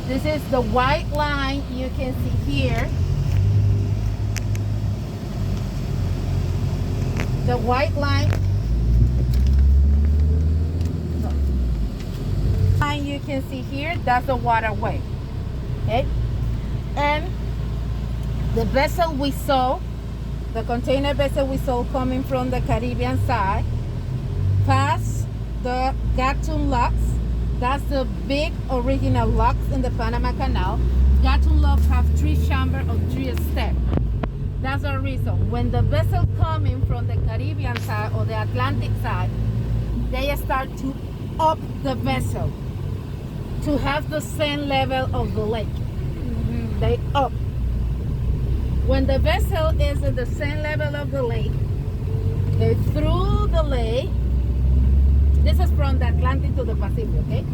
This is the white line you can see here. The white line you can see here, that's the waterway. Okay? And the vessel we saw, the container vessel we saw coming from the Caribbean side, past the Gatun locks. That's the big original locks in the Panama Canal. Gatun locks have 3 chambers or 3 steps. That's the reason. When the vessel coming from the Caribbean side or the Atlantic side, they start to up the vessel to have the same level of the lake. They up. When the vessel is at the same level of the lake, they through the lake. This is from the Atlantic to the Pacific, okay?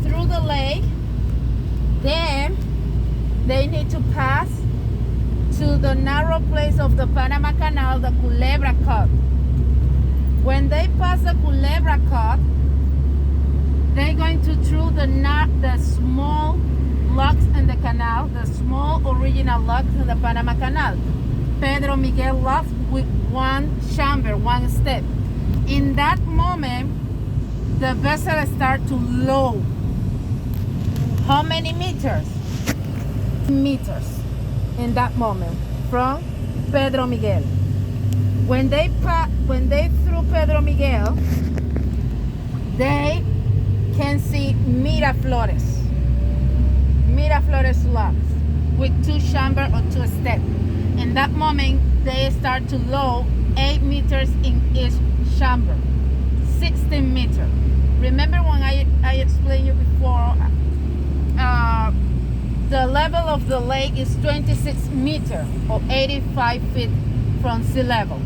Through the lake, then they need to pass to the narrow place of the Panama Canal, the Culebra Cut. When they pass the Culebra Cut, they're going to through the small locks in the canal, the small original locks in the Panama Canal. Pedro Miguel locks with 1 chamber, 1 step. In that moment, the vessel starts to low. How many meters? Meters in that moment from Pedro Miguel. When they through Pedro Miguel, they can see Miraflores locks with 2 chambers or 2 steps. In that moment, they start to low 8 meters in each chamber, 16 meters. Remember when I explained you before, the level of the lake is 26 meters or 85 feet from sea level.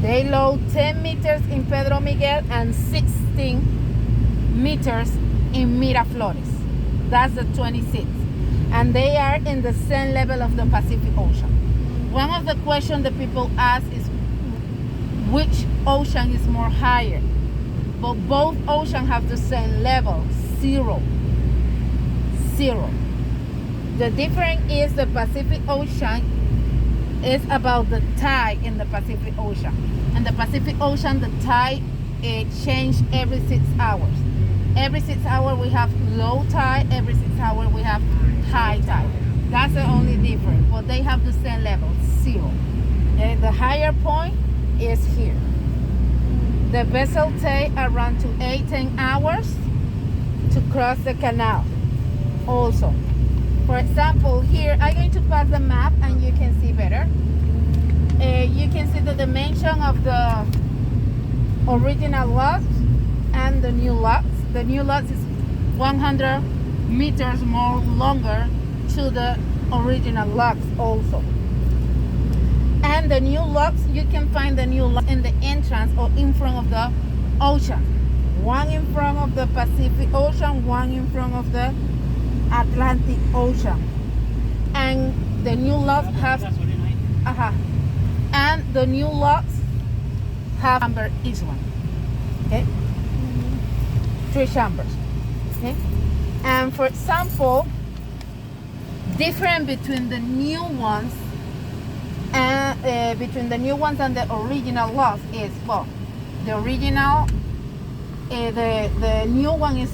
They low 10 meters in Pedro Miguel and 16 meters in Miraflores. That's the 26. And they are in the same level of the Pacific Ocean. One of the questions that people ask is which ocean is more higher? But both oceans have the same level, 0. The difference is the Pacific Ocean is about the tide in the Pacific Ocean. In the Pacific Ocean, the tide changes every 6 hours. Every 6 hours we have low tide, every 6 hours we have high tide. That's the only difference, but they have the same level, 0. And the higher point is here. The vessel takes around to 18 hours to cross the canal. Also, for example, here I'm going to pass the map and you can see better. You can see the dimension of the original locks and the new locks. The new locks is 100 meters more longer to the original locks also. And the new locks, you can find the new locks in the entrance or in front of the ocean. One in front of the Pacific Ocean, one in front of the Atlantic Ocean. And the new locks have and the new locks have chamber each one. Okay? 3 chambers. Okay? And for example, different between the new ones and the original locks is, well, the original, the new one is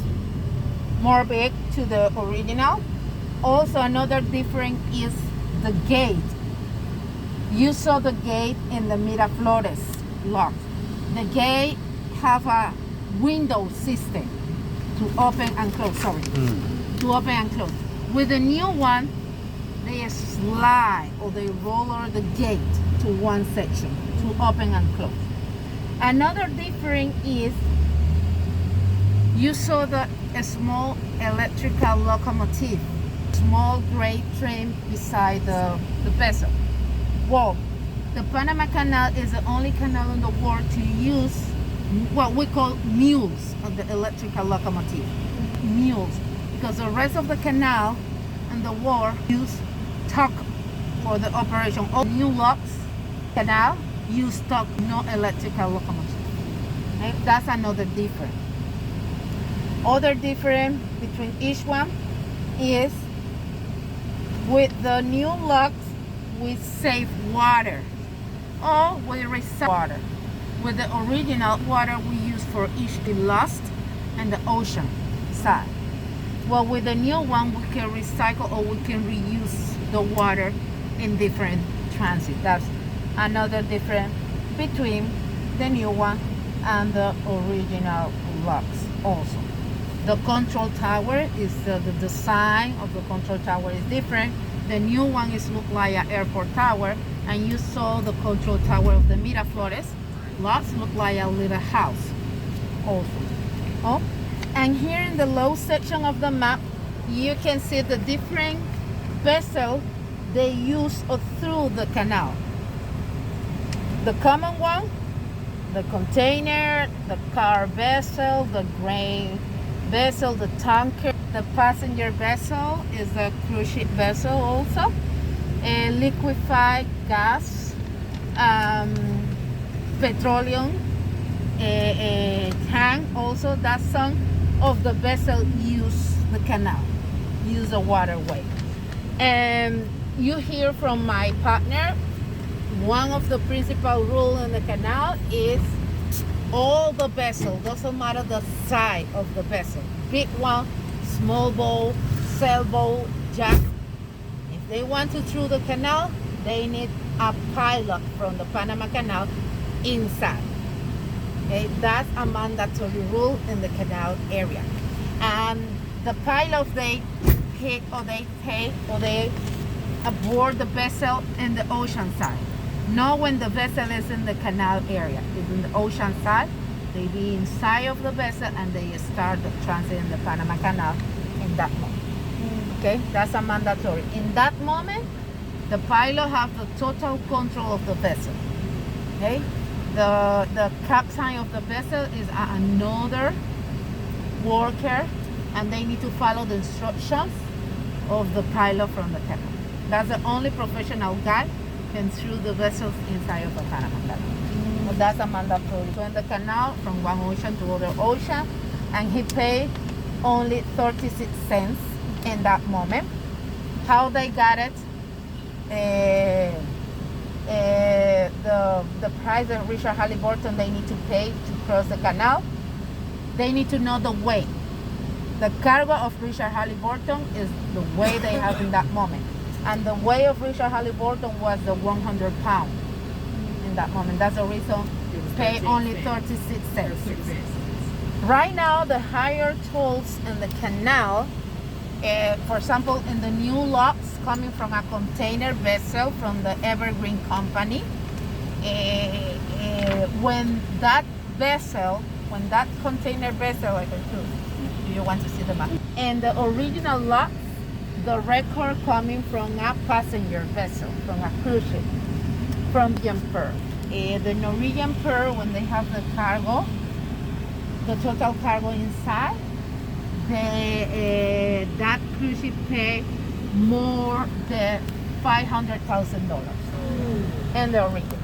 more big to the original. Also, another difference is the gate. You saw the gate in the Miraflores lock. The gate have a window system to open and close. To open and close. With the new one, they slide or they roller the gate to one section to open and close. Another difference is you saw the small electrical locomotive, small gray train beside the vessel. Well, the Panama Canal is the only canal in the world to use what we call mules of the electrical locomotive. Mules, because the rest of the canal and the world use truck for the operation. All new locks canal use truck, no electrical locomotive. Okay? That's another difference. Other difference between each one, is with the new locks we save water, or we recycle water. With the original water we use for each the lost and the ocean side. Well, with the new one we can recycle or we can reuse the water in different transit. That's another difference between the new one and the original locks also. The control tower is the design of the control tower is different. The new one is look like an airport tower, and you saw the control tower of the Miraflores locks look like a little house also. Oh, and here in the low section of the map you can see the different vessels they use through the canal. The common one, the container, the car vessel, the grain vessel, the tanker. The passenger vessel is a cruise ship vessel also. A liquefied gas, petroleum, a tank also. That some of the vessel use the canal, use the waterway. And you hear from my partner, one of the principal rules in the canal is all the vessel, doesn't matter the size of the vessel, big one, small boat, sailboat, jack, if they want to through the canal, they need a pilot from the Panama Canal inside. Okay, that's a mandatory rule in the canal area. And the pilot, they pick or they take or they aboard the vessel in the ocean side. Not when the vessel is in the canal area. It's in the ocean side. They be inside of the vessel and they start the transit in the Panama Canal in that moment. Okay, that's a mandatory. In that moment, the pilot have the total control of the vessel. Okay, the captain of the vessel is another worker, and they need to follow the instructions of the pilot from the captain. That's the only professional guy can through the vessels inside of the Panama Canal. So that's a mandatory. So in the canal from one ocean to other ocean, and he paid only 36 cents in that moment. How they got it? The price that Richard Halliburton they need to pay to cross the canal. They need to know the weight. The cargo of Richard Halliburton is the weight they have in that moment. And the weight of Richard Halliburton was the 100 pounds in that moment. That's the reason pay only 36 cents. Right now, the higher tolls in the canal, for example, in the new locks coming from a container vessel from the Evergreen Company, when that container vessel, do you want to see the map? And the original locks, the record coming from a passenger vessel, from a cruise ship, from Norwegian Pearl. The Norwegian Pearl, when they have the cargo, the total cargo inside, that cruise ship pay more than $500,000 in the original.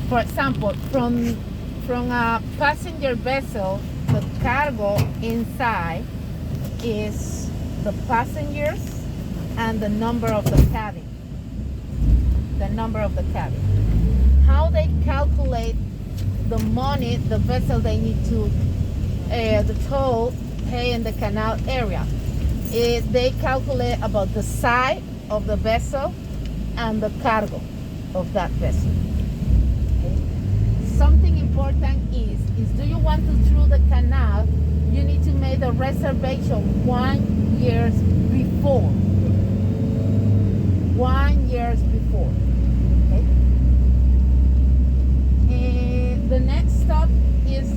For example, from a passenger vessel, the cargo inside is the passengers and the number of the cabin. How they calculate the money the vessel they need to the toll pay in the canal area is they calculate about the size of the vessel and the cargo of that vessel. Okay. Something important is do you want to through the canal, you need to make the reservation 1 year before. 1 year before. Okay. And the next stop is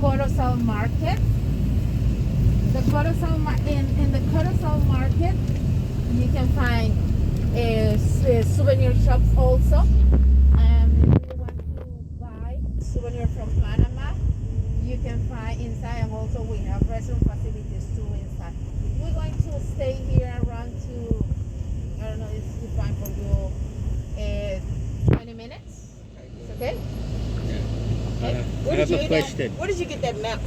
Corozal Market. The Corozal in the Corozal Market, you can find souvenir shops also. If you want to buy souvenir from Panama, you can find inside, and also we have restroom facilities too inside. We're going to stay here around to, I don't know if it's fine for you, 20 minutes. It's okay? I have a question. Where did you get that map